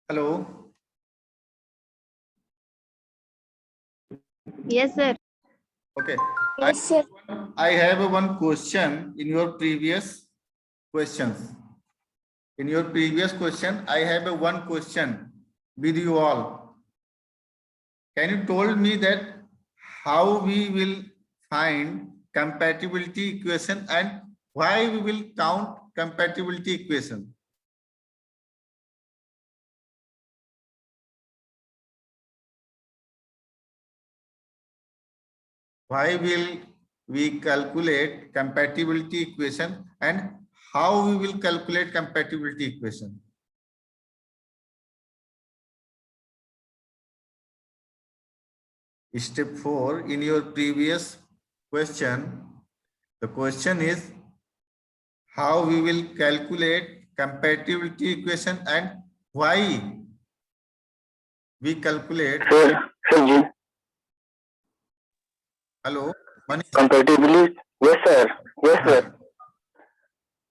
Hello. Yes, sir. Okay. Yes, sir. I have one question in your previous questions. In your previous question, I have one question with you all. Can you told me that how we will find compatibility equation and why we will count compatibility equation? Why will we calculate compatibility equation and how we will calculate compatibility equation? Step 4 in your previous question, the question is how we will calculate compatibility equation and why we calculate. Sir, Hello, Manish. compatibility. Yes, sir. Yes, sir.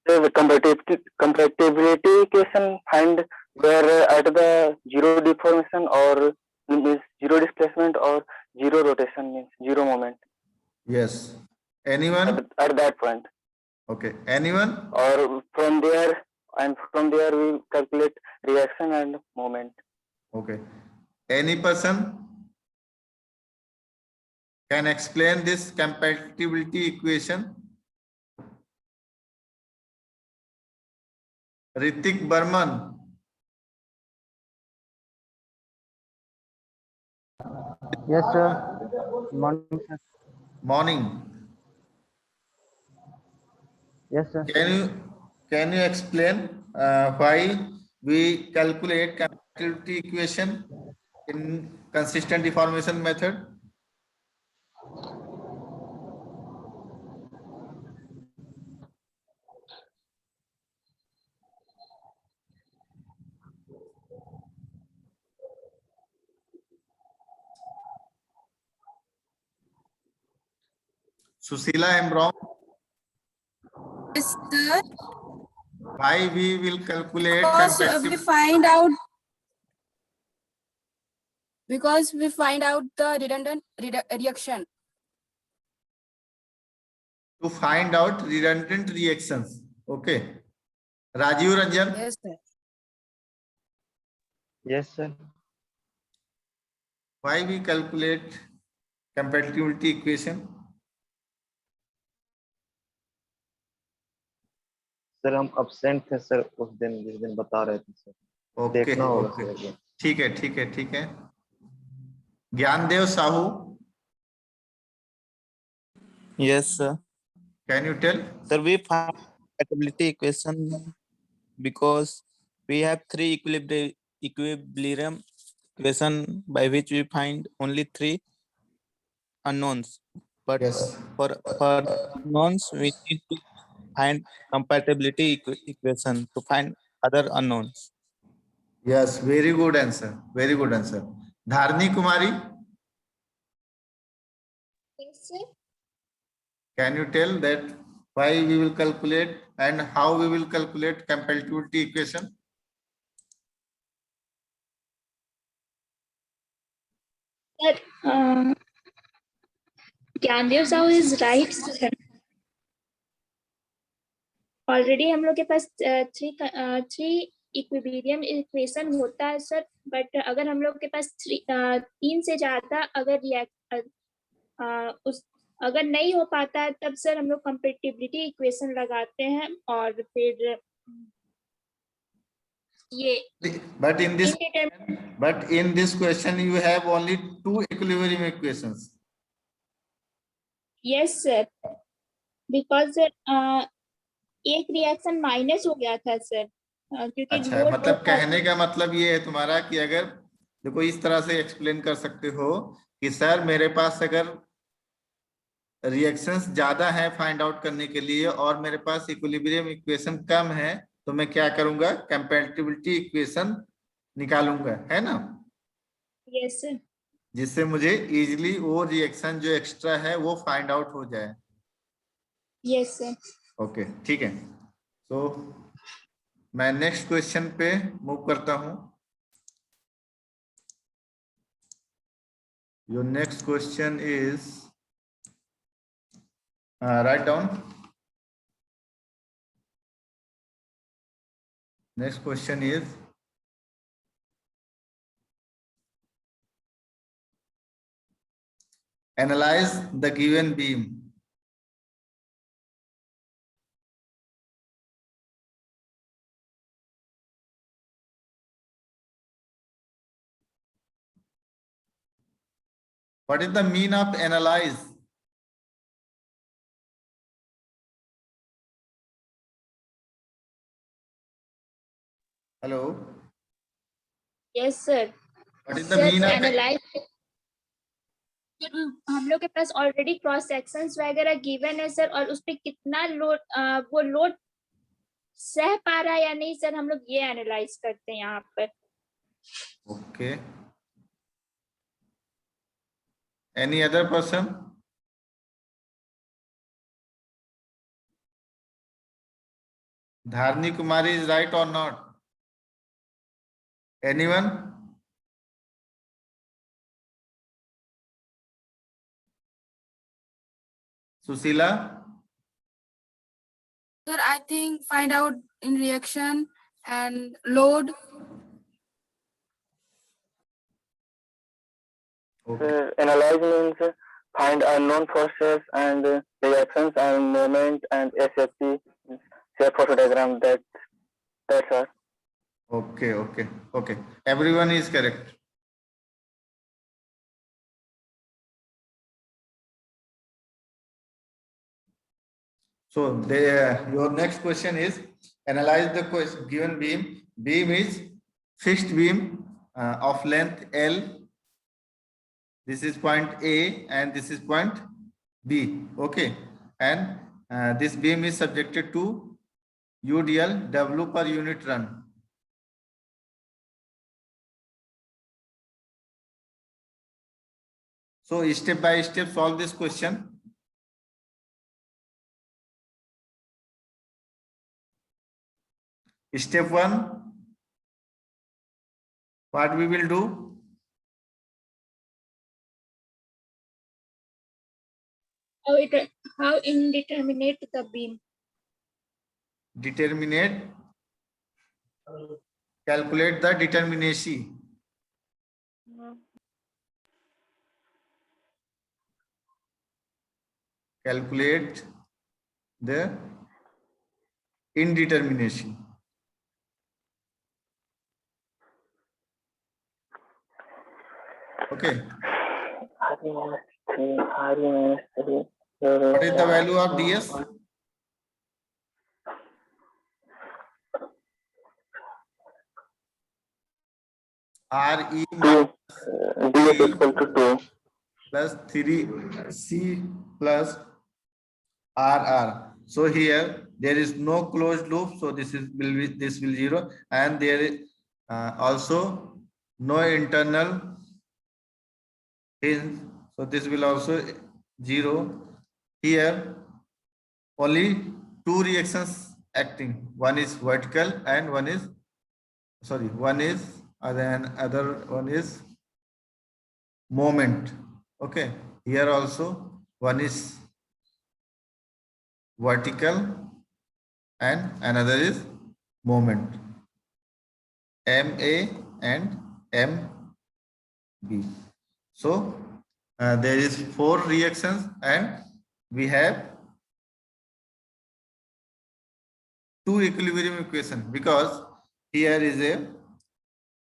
So the compatibility equation find where at the zero deformation or means zero displacement or zero rotation means zero moment. Yes. Anyone? At that point. Okay. Anyone? Or from there we calculate reaction and moment. Okay. Any person can explain this compatibility equation? Ritik Burman. Yes, sir. Morning, sir. Morning. Yes, sir. Can you explain why we calculate compatibility equation in consistent deformation method? Susila, I am wrong. Yes, sir. Why we will calculate Because comparative we find out the redundant reaction. to find out redundant reactions. Okay. Rajiv Ranjan, Yes, sir. Yes, sir. why we calculate compatibility equation? Sir हम absent थे sir उस दिन जिस दिन बता रहे थे sir okay देखना होगा ओके, सर ठीक है ठीक है ठीक है। Gyandev Sahu, Yes, sir. Can you tell? Sir, we find compatibility equation because we have three equilibrium equation by which we find only three unknowns. But Yes. for unknowns, we need to find compatibility equation to find other unknowns. Yes, very good answer. Very good answer. Dharni Kumari, Yes, sir. can you tell that why we will calculate and how we will calculate compatibility equation? Sir, Gyandev Sahu is right, sir. Already हम लोग के पास three equilibrium equation होता है sir, but अगर हम लोग के पास तीन से ज्यादा अगर उस अगर नहीं हो पाता है तब सर हम लोग कंपेटिबिलिटी इक्वेशन लगाते हैं और फिर ये But in this question you have only two equilibrium equations. Yes sir, because एक रिएक्शन माइनस हो गया था सर, क्योंकि अच्छा, मतलब कहने का मतलब ये है तुम्हारा कि अगर देखो इस तरह से एक्सप्लेन कर सकते हो कि सर मेरे पास अगर रिएक्शंस ज्यादा है फाइंड आउट करने के लिए और मेरे पास इक्विलिब्रियम इक्वेशन कम है, तो मैं क्या करूंगा? कंपैटिबिलिटी इक्वेशन निकालूंगा, है ना? Yes sir. जिससे मुझे इजीली वो रिएक्शन जो एक्स्ट्रा है वो फाइंड आउट हो जाए। Yes sir. ओके, ठीक है। तो मैं नेक्स्ट क्वेश्चन पे मूव करता हूं। Your next question is write down. Next question is analyze the given beam. What is the mean of analyze? Hello. Yes sir. What is the mean of analyse, हम लोग के पास already cross sections वगैरह given है sir, और उस पे कितना load वो लोड सह पा रहा है या नहीं सर, हम लोग ये एनालाइज करते हैं यहाँ पर। Okay, any other person? Dharni Kumari is right or not? Anyone? Susila? Sir, I think find out in reaction and load. Okay. Analyze means find unknown forces and reactions and moment and SFP, shape photo diagram. That's all. Okay, okay, okay. Everyone is correct. So your next question is analyze the question given beam. Beam is fixed beam of length L. This is point A and this is point B. Okay, and this beam is subjected to UDL, W per unit run. So step by step solve this question. Step 1, what we will do? How indeterminate the beam? Determinate, calculate the determinacy. Calculate the indeterminacy. Okay. What is the value of ds? Re minus ds equal to 2. plus 3c plus rr. So here there is no closed loop, so this will 0, and there is also no internal hinge, so this will also 0. Here only two reactions acting, one is vertical and one is other one is moment. Okay, here also one is vertical and another is moment, MA and MB. So there is 4 reactions and we have 2 equilibrium equation, because here is a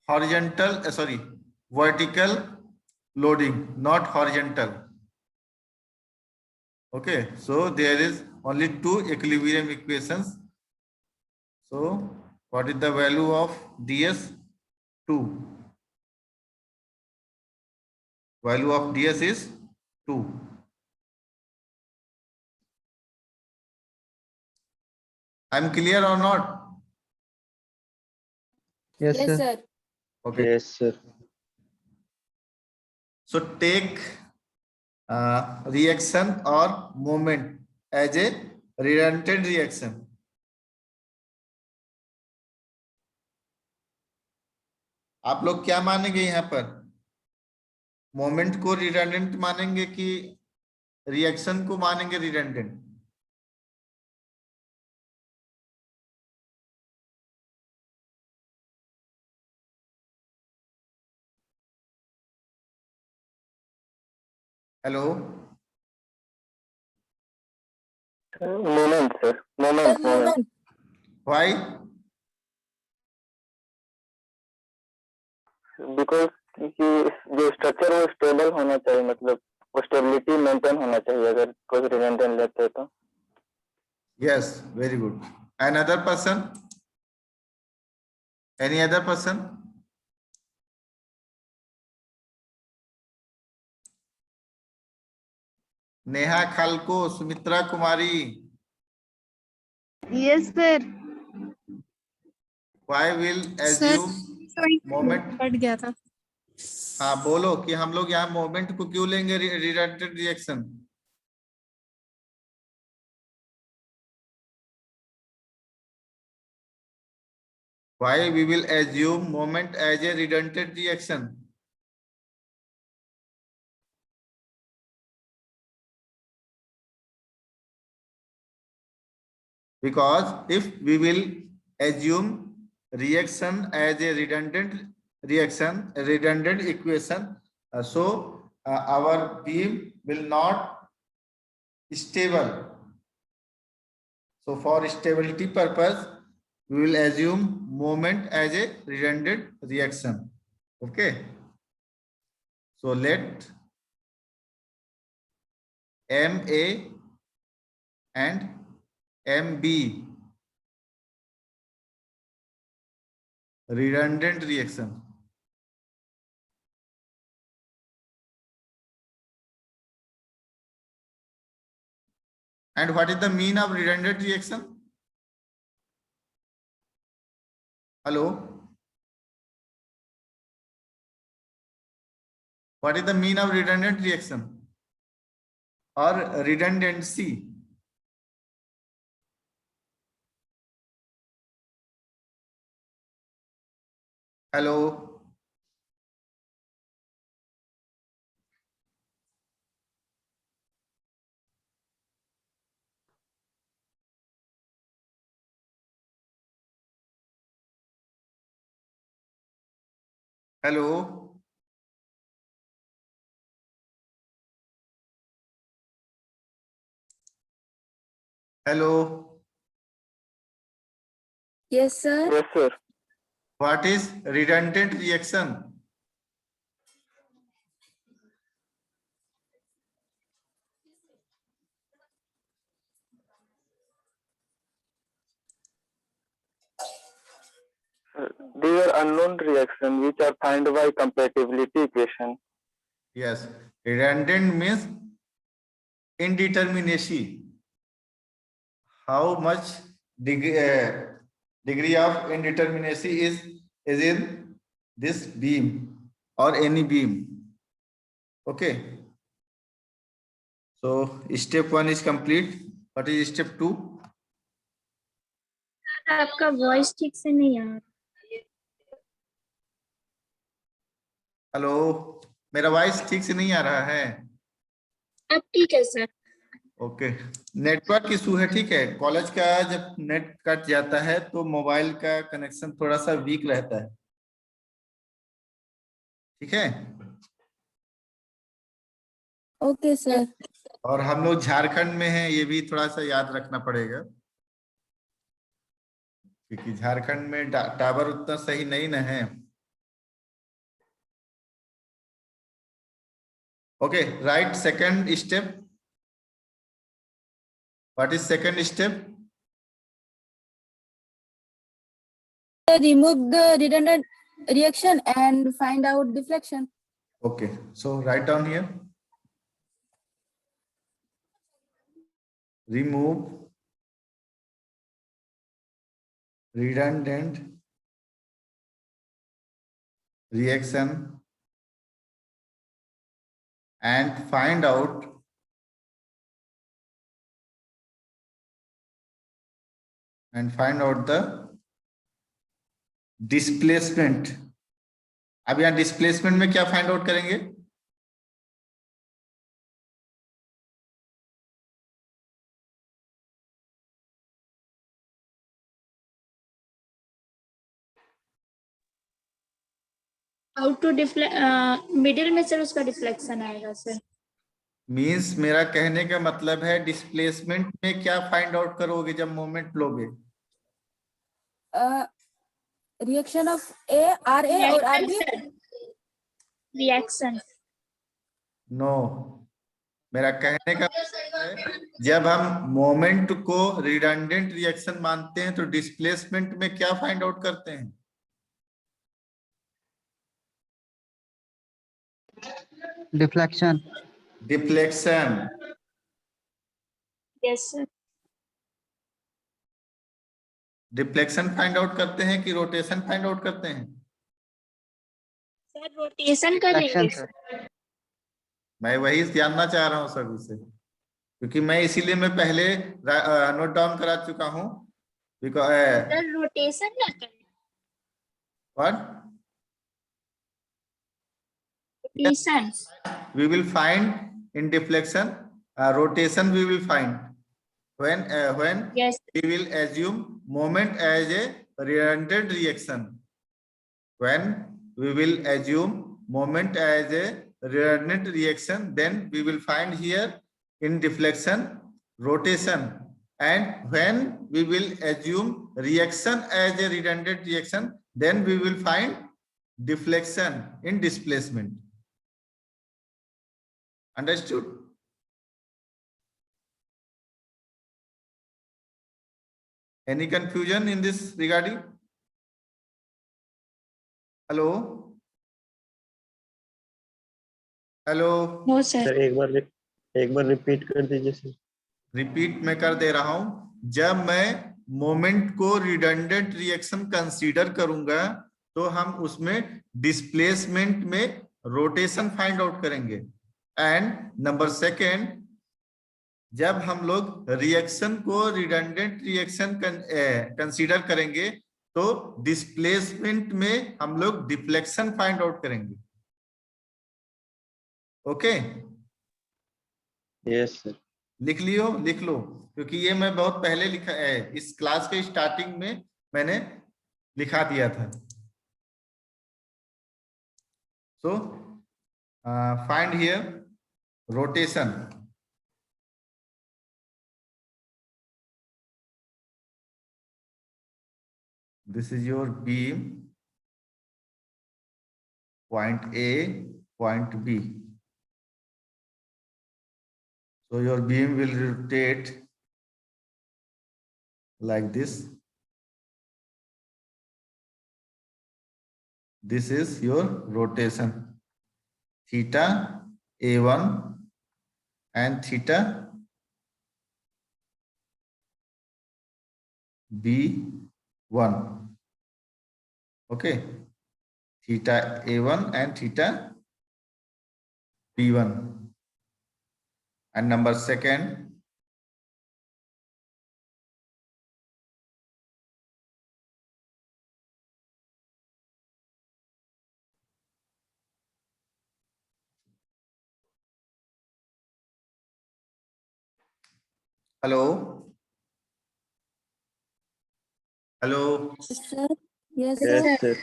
horizontal vertical loading, not horizontal. Okay, so there is only 2 equilibrium equations. So what is the value of ds? 2. Value of ds is 2. I'm clear or not? Yes, Yes, sir. sir. Okay. Yes, sir. So take reaction or moment as a redundant reaction. आप लोग क्या मानेंगे यहाँ पर? Moment को redundant मानेंगे कि reaction को मानेंगे redundant? Hello, Moment, sir. Moment. Why? Because कि जो स्ट्रक्चर वो स्टेबल होना चाहिए, मतलब वो स्टेबिलिटी मेंटेन होना चाहिए अगर कोई रिडंडेंट लेते हैं तो. Yes, very good. Another person? Any other person? Neha खालको, सुमित्रा कुमारी. Yes, sir. Why will Sir, assume moment? Cut गया था. हाँ बोलो कि हम लोग यहाँ मोमेंट को क्यों लेंगे redundant reaction? Why we will assume moment as a redundant reaction? Because if we will assume reaction as a redundant reaction, a redundant equation, so our beam will not stable. So for stability purpose, we will assume moment as a redundant reaction. Okay. So let MA and MB redundant reaction. And what is the mean of redundant reaction? Hello? What is the mean of redundant reaction or redundancy? Hello, hello, hello, Yes, sir. Yes, sir. What is redundant reaction? These are unknown reactions which are found by compatibility equation. Yes, redundant means indeterminacy. How much degree of indeterminacy is in this beam or any beam? Okay. So step 1 is complete. What is step 2? आपका voice ठीक से नहीं आ रहा। Hello, मेरा voice ठीक से नहीं आ रहा है। अब ठीक है सर। ओके, नेटवर्क इशू है, ठीक है। कॉलेज का जब नेट कट जाता है तो मोबाइल का कनेक्शन थोड़ा सा वीक रहता है, ठीक है। Okay, sir. और हम लोग झारखंड में हैं, ये भी थोड़ा सा याद रखना पड़ेगा, क्योंकि झारखंड में टावर उतना सही नहीं ना है। Okay, right second step. What is second step? Remove the redundant reaction and find out deflection. Okay, so write down here. Remove redundant reaction and find out the displacement. अब यहाँ डिस्प्लेसमेंट में क्या find out करेंगे? How to middle में sir उसका deflection आएगा sir. Means मेरा कहने का मतलब है डिस्प्लेसमेंट में क्या फाइंड आउट करोगे जब मोमेंट लोगे? Reaction of A, RA or RB? Reaction. No, मेरा कहने का मतलब है जब हम मोमेंट को रिडंडेंट रिएक्शन मानते हैं तो डिस्प्लेसमेंट में क्या फाइंड आउट करते हैं? Deflection. Deflection. Yes sir. Deflection find out करते हैं कि रोटेशन फाइंड आउट करते हैं? सर रोटेशन करेंगे सर। मैं वही जानना चाह रहा हूँ सभी से, क्योंकि मैं इसीलिए मैं पहले नोट डाउन करा चुका हूँ। सर रोटेशन ना करें। What? Rotation. We will find in deflection, rotation we will find when yes we will assume moment as a redundant reaction. When we will assume moment as a redundant reaction, then we will find here in deflection rotation, and when we will assume reaction as a redundant reaction, then we will find deflection in displacement. Understood? Any confusion in this regarding? Hello? Hello? No sir. Sir एक बार repeat कर दीजिए sir. Repeat मैं कर दे रहा हूं। जब मैं मोमेंट को रिडंडेंट रिएक्शन कंसीडर करूंगा तो हम उसमें डिस्प्लेसमेंट में रोटेशन फाइंड आउट करेंगे। एंड नंबर सेकेंड, जब हम लोग रिएक्शन को रिडंडेंट रिएक्शन कंसीडर करेंगे तो डिस्प्लेसमेंट में हम लोग डिफ्लेक्शन फाइंड आउट करेंगे। Okay, yes sir. लिख लियो, लिख लो, क्योंकि ये मैं बहुत पहले लिखा है, इस क्लास के स्टार्टिंग में मैंने लिखा दिया था। So find here rotation. This is your beam, point A, point B. So your beam will rotate like this. This is your rotation, theta A1 and theta B1. Okay, theta A1 and theta B1. And number second, hello hello, Sir. Yes, yes sir. Sir.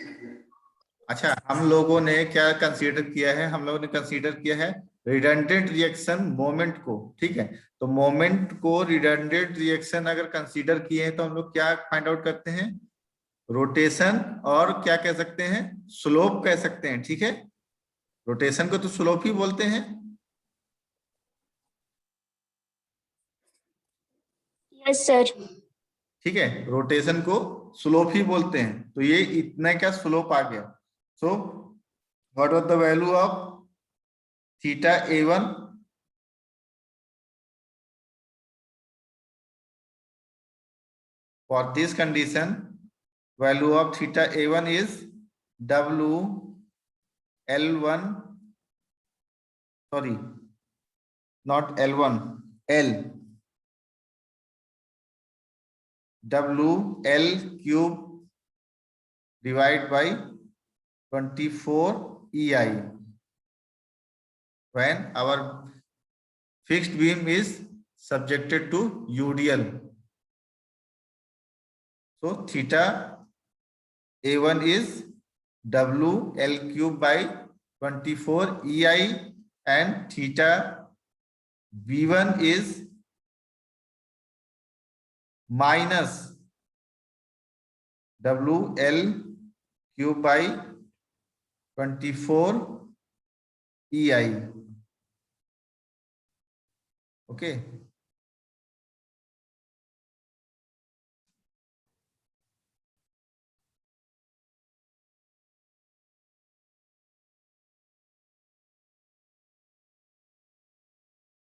अच्छा, हम लोगों ने क्या consider किया है? हम लोगों ने कंसीडर किया है रिडंडेंट रिएक्शन मोमेंट को। ठीक है, तो मोमेंट को रिडंडेंट रिएक्शन अगर कंसीडर किए हैं तो हम लोग क्या फाइंड आउट करते हैं? रोटेशन और क्या कह सकते हैं? स्लोप कह सकते हैं। ठीक है, रोटेशन को तो स्लोप ही बोलते हैं। Yes sir. ठीक है, रोटेशन को स्लोप ही बोलते हैं। तो ये इतना क्या स्लोप आ गया। So what was the value of theta A1? For this condition, value of theta A1 is W L1, sorry, not L1, L, W L cube divided by 24 EI, when our fixed beam is subjected to UDL. So theta A1 is W L cube by 24 EI and theta B1 is minus W L cube by 24 EI. Okay.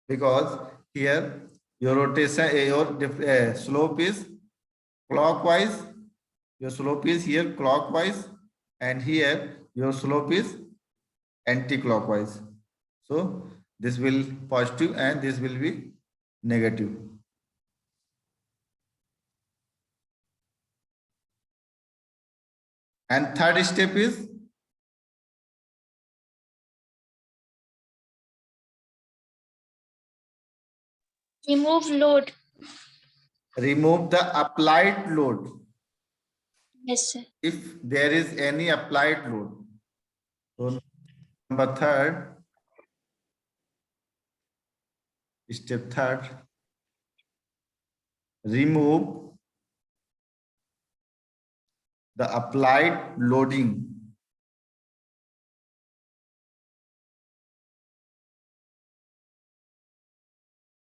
Because here your rotation, your slope is clockwise, your slope is here clockwise, and here your slope is anti-clockwise. So this will positive and this will be negative. And third step is Remove load. remove the applied load. Yes sir. If there is any applied load. So number third, step third, remove the applied loading.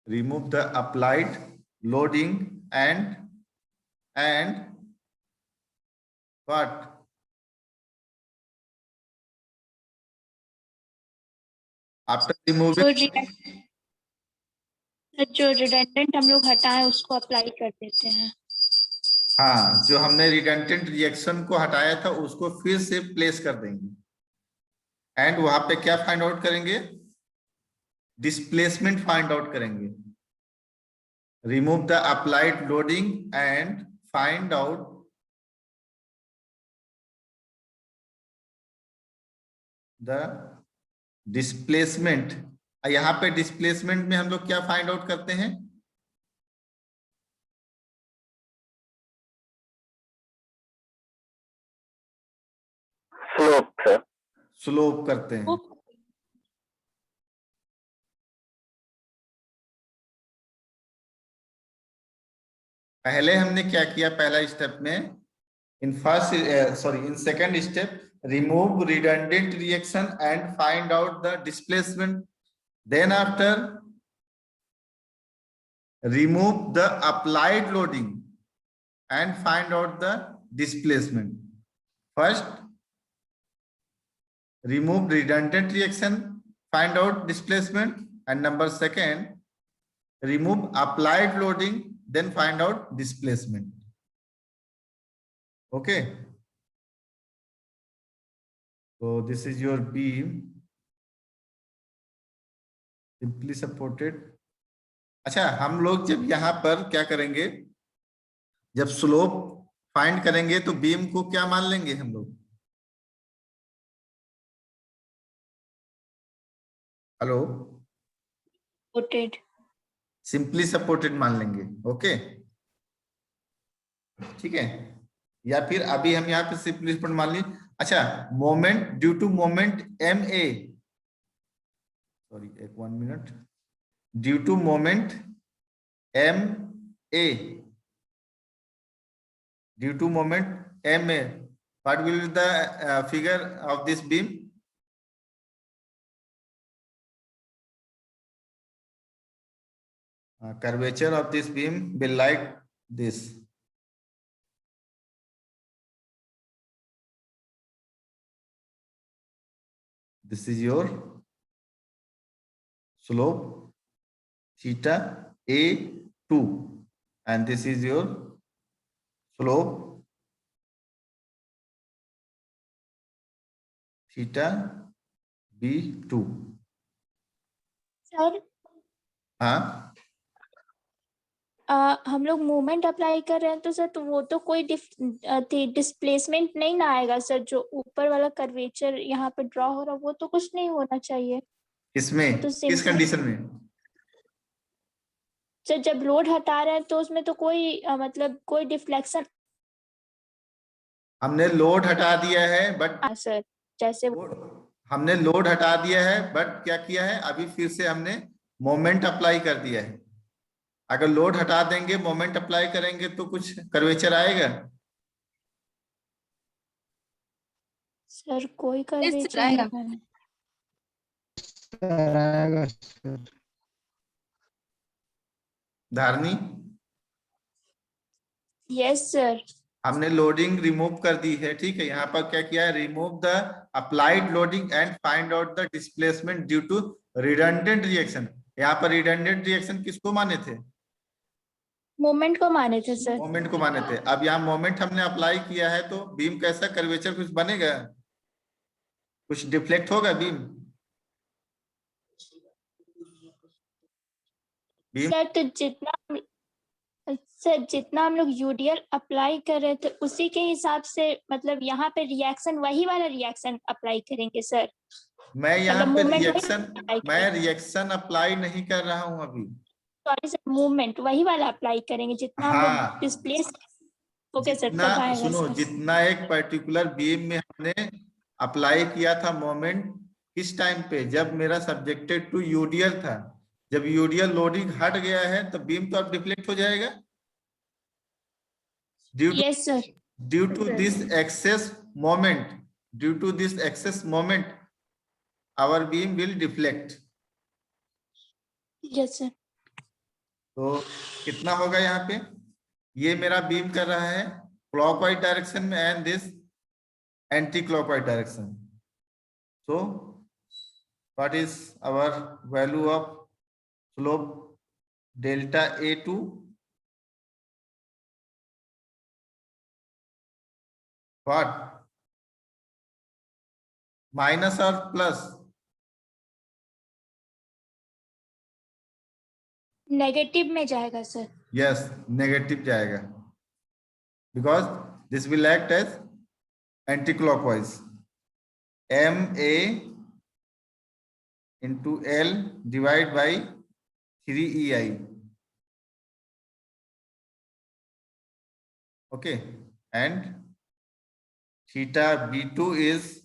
Remove the applied loading and what? After removing, जो redundant हम लोग हटाए उसको apply कर देते हैं। हाँ, जो हमने रिडंडेंट रिएक्शन को हटाया था उसको फिर से प्लेस कर देंगे एंड वहां पे क्या फाइंड आउट करेंगे? डिस्प्लेसमेंट फाइंड आउट करेंगे। Remove the applied loading and find out the displacement, यहाँ पे डिस्प्लेसमेंट में हम लोग क्या फाइंड आउट करते हैं? Slope sir. स्लोप करते हैं। पहले हमने क्या किया? पहला स्टेप में in second step remove redundant reaction and find out the displacement. Then after remove the applied loading and find out the displacement. First remove redundant reaction, find out displacement, and number second remove applied loading, then find out displacement. Okay, so this is your beam, simply supported. अच्छा, हम लोग जब यहाँ पर क्या करेंगे, जब slope find करेंगे तो बीम को क्या मान लेंगे हम लोग? Hello, supported. सिंपली सपोर्टेड मान लेंगे। ओके, ठीक है, या फिर अभी हम यहाँ पे सिंपली सपोर्टेड मान ली। अच्छा, moment due to moment M A, sorry एक 1 minute, due to moment M A, due to moment M A, what will be the figure of this beam? Curvature of this beam will like this. This is your slope theta A2, and this is your slope theta B2. Sir हाँ, हम लोग movement apply कर रहे हैं तो sir, तो वो तो कोई डिस्प्लेसमेंट नहीं ना आएगा सर? जो ऊपर वाला कर्वेचर यहाँ पे ड्रॉ हो रहा है वो तो कुछ नहीं होना चाहिए इसमें तो किस कंडीशन में? सर। जब लोड हटा रहे हैं तो उसमें तो कोई मतलब कोई डिफ्लेक्शन। हमने लोड हटा दिया है, बट सर जैसे हमने लोड हटा दिया है, बट क्या किया है, अभी फिर से हमने मोमेंट अप्लाई कर दिया है। अगर लोड हटा देंगे, मोमेंट अप्लाई करेंगे तो कुछ कर्वेचर आएगा? सर कोई कर्वेचर आएगा। नहीं। आएगा सर। Dharni, yes sir. हमने लोडिंग रिमूव कर दी है, ठीक है। यहाँ पर क्या किया है, remove the applied loading and find out the displacement due to redundant reaction. यहाँ पर रिडंडेंट रिएक्शन किसको माने थे? मोमेंट को माने थे सर। मोमेंट को माने थे। अब यहाँ मोमेंट हमने अप्लाई किया है तो बीम कैसा कर्वेचर कुछ बनेगा? कुछ डिफ्लेक्ट होगा बीम? सर तो जितना हम लोग यूडीएल अप्लाई कर रहे थे उसी के हिसाब से, मतलब यहाँ पे रिएक्शन वही वाला रिएक्शन अप्लाई करेंगे सर? मैं यहाँ मतलब पे movement रिएक्शन अप्लाई नहीं कर रहा हूँ अभी। सॉरी सर, मूवमेंट वही वाला अप्लाई करेंगे जितना हम हाँ। लोग डिस्प्लेस। ओके सर, जितना, तब आएगा सुनो, सर। जितना एक पर्टिकुलर बीम में हमने अप्लाई किया था मोमेंट, किस टाइम पे? जब मेरा सब्जेक्टेड टू यूडीएल था। जब यूडीएल लोडिंग हट गया है तो बीम तो अब डिफ्लेक्ट हो जाएगा। Yes sir. Due to this excess moment our beam will deflect. Yes sir. तो कितना होगा यहाँ पे? ये मेरा बीम कर रहा है क्लॉकवाइज डायरेक्शन में and this anticlockwise direction. So what is our value of slope delta A2? What? Minus और प्लस? नेगेटिव में जाएगा सर। यस, नेगेटिव जाएगा, because this will act as anticlockwise. MA into L divided by 3EI. Okay, and theta B2 is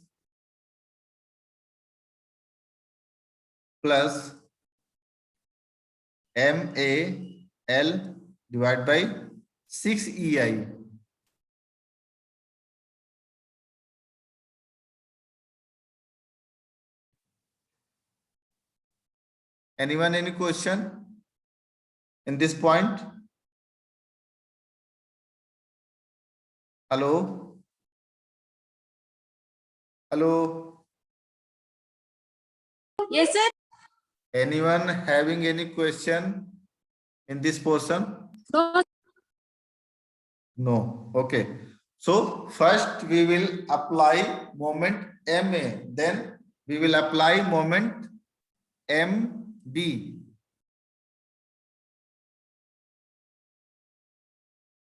plus MAL divided by 6EI. Anyone, any question in this point? Hello? Hello? Yes, sir. Anyone having any question in this portion? No. No. Okay. So first we will apply moment MA, then we will apply moment MB.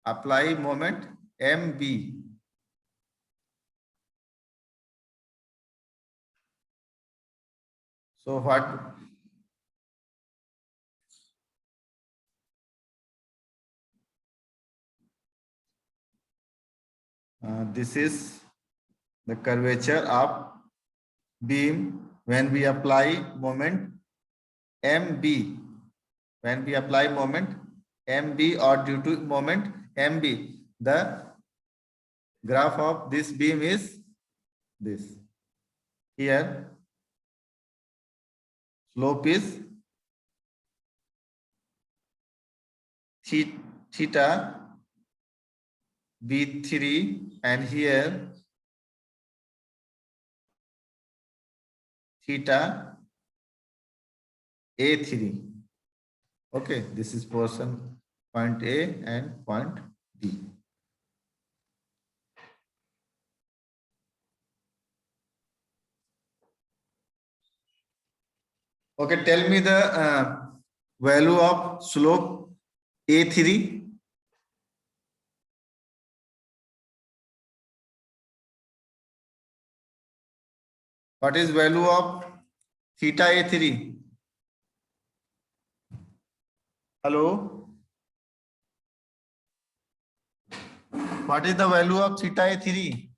Apply moment MB. So what? This is the curvature of beam when we apply moment MB. When we apply moment MB or due to moment MB, the graph of this beam is this. Here, slope is theta B3, and here theta A3. Okay, this is portion point A and point B. Okay, tell me the value of slope A3. What is value of theta A3? Hello? What is the value of theta A3?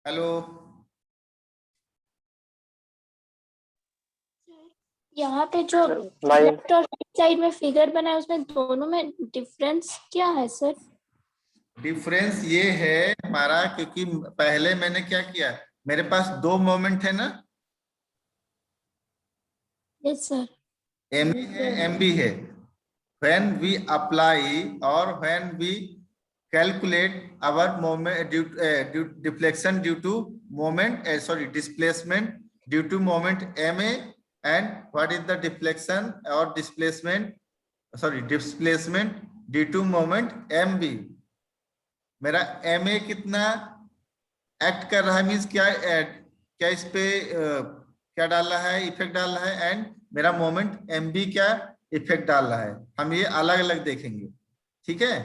Hello? यहाँ पे जो My left और right side में figure बना है उसमें दोनों में डिफरेंस क्या है सर? डिफरेंस ये है हमारा, क्योंकि पहले मैंने क्या किया, मेरे पास दो मोमेंट है ना, यस सर। एम है एम बी है. when we apply or when we calculate our moment deflection due to moment displacement due to moment ma, and what is the deflection or displacement due to moment mb. मेरा ma कितना act कर रहा है, means क्या इस पे क्या डाल रहा है, इफेक्ट डाल रहा है, एंड मेरा मोमेंट mb क्या इफेक्ट डाल रहा है. हम ये अलग अलग देखेंगे. ठीक है?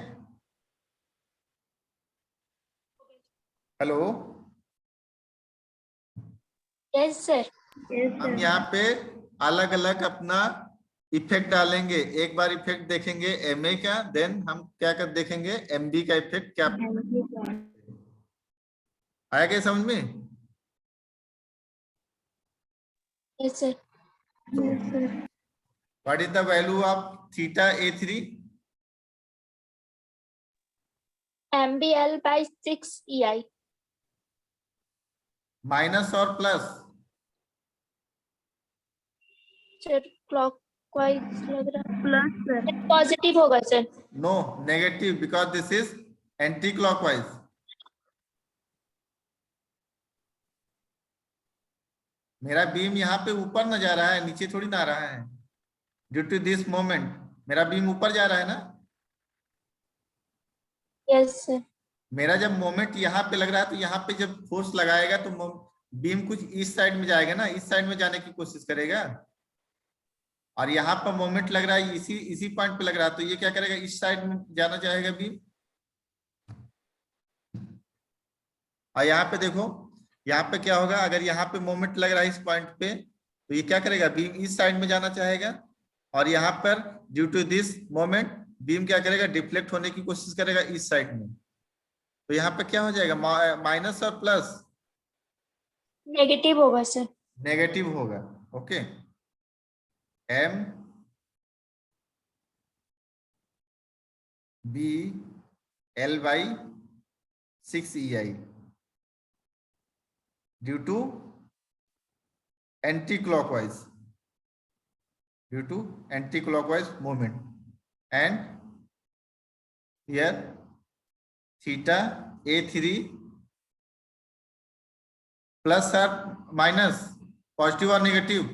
हेलो? Yes sir. हम यहाँ पे अलग अलग अपना इफेक्ट डालेंगे. एक बार इफेक्ट देखेंगे एमए का, देन हम क्या कर देखेंगे एमबी का इफेक्ट क्या. आया क्या समझ में? Yes sir. What is the value of theta A3? MBL by 6 EI. Minus और प्लस? सर क्लॉकवाइज लग रहा है। Plus sir. पॉजिटिव होगा sir. No, negative, because this is anticlockwise. मेरा बीम यहाँ पे ऊपर न जा रहा है, नीचे थोड़ी ना आ रहा है. ड्यू टू दिस मोमेंट मेरा बीम ऊपर जा रहा है ना. Yes sir. मेरा जब मोमेंट यहाँ पे लग रहा है तो यहाँ पे जब फोर्स लगाएगा तो बीम कुछ इस साइड में जाएगा ना, इस साइड में जाने की कोशिश करेगा. और यहाँ पर मोमेंट लग रहा है इसी पॉइंट पे लग रहा है, तो ये क्या करेगा, इस साइड में जाना चाहेगा बीम. और यहाँ पे देखो, यहाँ पे क्या होगा, अगर यहाँ पे मोमेंट लग रहा है इस पॉइंट पे, तो ये क्या करेगा, बीम इस साइड में जाना चाहेगा, और यहाँ पर due to this moment beam क्या करेगा, डिफ्लेक्ट होने की कोशिश करेगा इस साइड में। तो यहाँ पे क्या हो जाएगा, माइनस और प्लस, नेगेटिव होगा सर। नेगेटिव होगा। Okay, M B L by 6EI due to anti-clockwise movement, and here theta A3 plus or minus, positive or negative,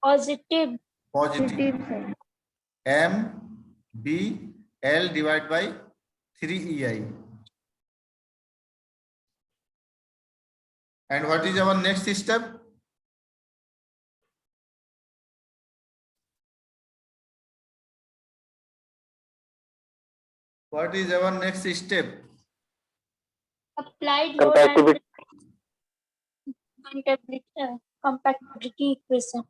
positive. positive, M B L divided by 3EI. And what is our next step? What is our next step? Applied load and compatibility equation.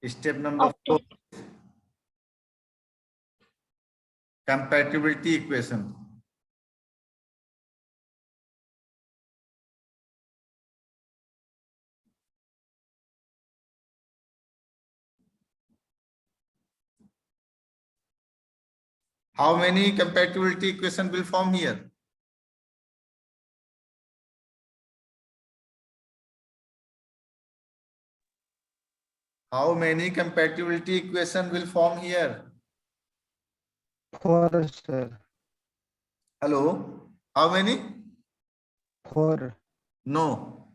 Step number 4, compatibility equation. How many compatibility equation will form here? How many compatibility equation will form here? 4, sir. Hello? How many? 4. No.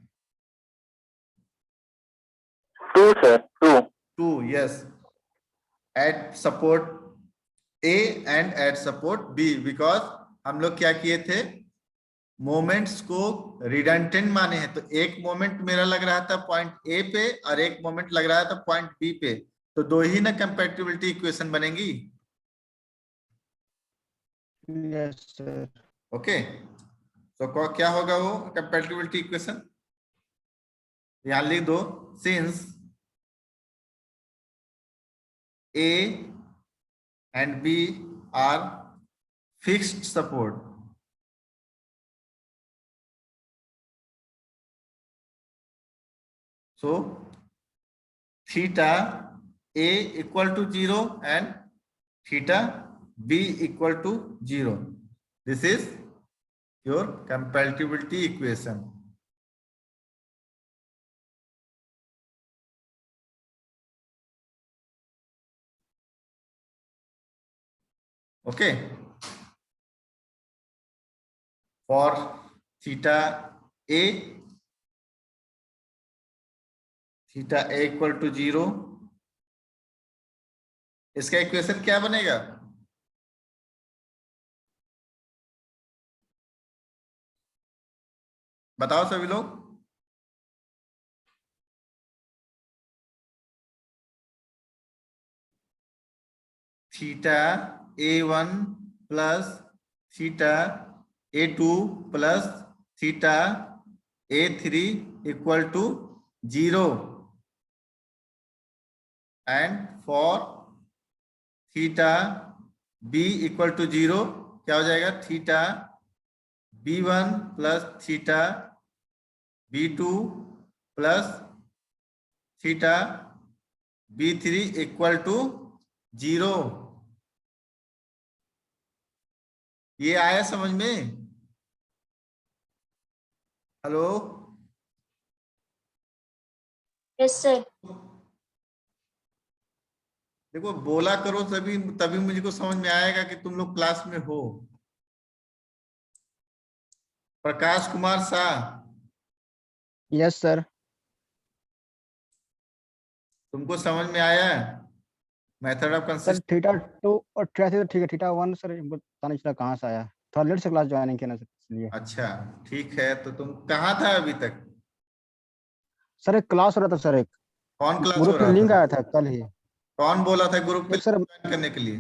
2 sir, 2. 2, yes. At support A and at support B, because हम लोग क्या किए थे, moments को redundant माने हैं। तो एक मोमेंट मेरा लग रहा था पॉइंट ए पे और एक मोमेंट लग रहा था पॉइंट बी पे, तो दो ही ना कंपैटिबिलिटी इक्वेशन बनेंगी। Yes, sir. ओके, तो क्या होगा वो कंपैटिबिलिटी इक्वेशन, यहां लिख दो, since A and B are fixed support, so theta A equal to 0 and theta B equal to 0. This is your compatibility equation. Okay, for theta A equal to 0, इसका equation क्या बनेगा, बताओ सभी लोग। Theta A1 plus theta A2 plus theta A3 equal to 0, and for theta B equal to 0 क्या हो जाएगा, theta B1 plus theta B2 plus theta B3 equal to 0। ये आया समझ में? Hello, yes sir. देखो बोला करो तभी तभी मुझको समझ में आएगा कि तुम लोग क्लास में हो। Prakash Kumar Shah, Yes, sir. तुमको समझ में आया method of sir consistency? Theta 2 और थीटा तो ठीक है, थीटा 1 सर हमको पता नहीं चला कहाँ से आया, थोड़ा लेट से क्लास ज्वाइनिंग किया ना सर, इसलिए। अच्छा ठीक है, तो तुम कहाँ था अभी तक? सर एक क्लास हो रहा था सर, एक कौन क्लास हो ग्रुप पे रहा लिंक था? आया था कल ही। कौन बोला था ग्रुप पे एक सर ज्वाइन करने के लिए?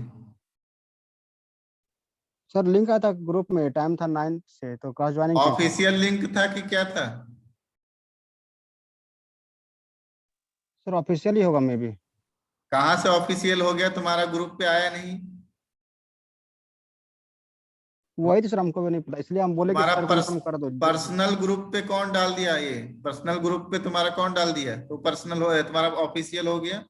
सर लिंक आया था ग्रुप में, टाइम था 9 से, तो क्लास ज्वाइनिंग की थी। ऑफिशियल लिंक था कि क्या था? सर ऑफिशियल ही होगा मे बी। कहाँ से ऑफिशियल हो गया? तुम्हारा ग्रुप पे आया नहीं? वही तो सर हमको भी नहीं पता, इसलिए हम बोले कि तुम्हारा सर कंफर्म कर दो। पर्सनल ग्रुप पे कौन डाल दिया? ये पर्सनल ग्रुप पे तुम्हारा कौन डाल दिया? तो पर्सनल हो तुम्हारा ऑफिशियल हो गया।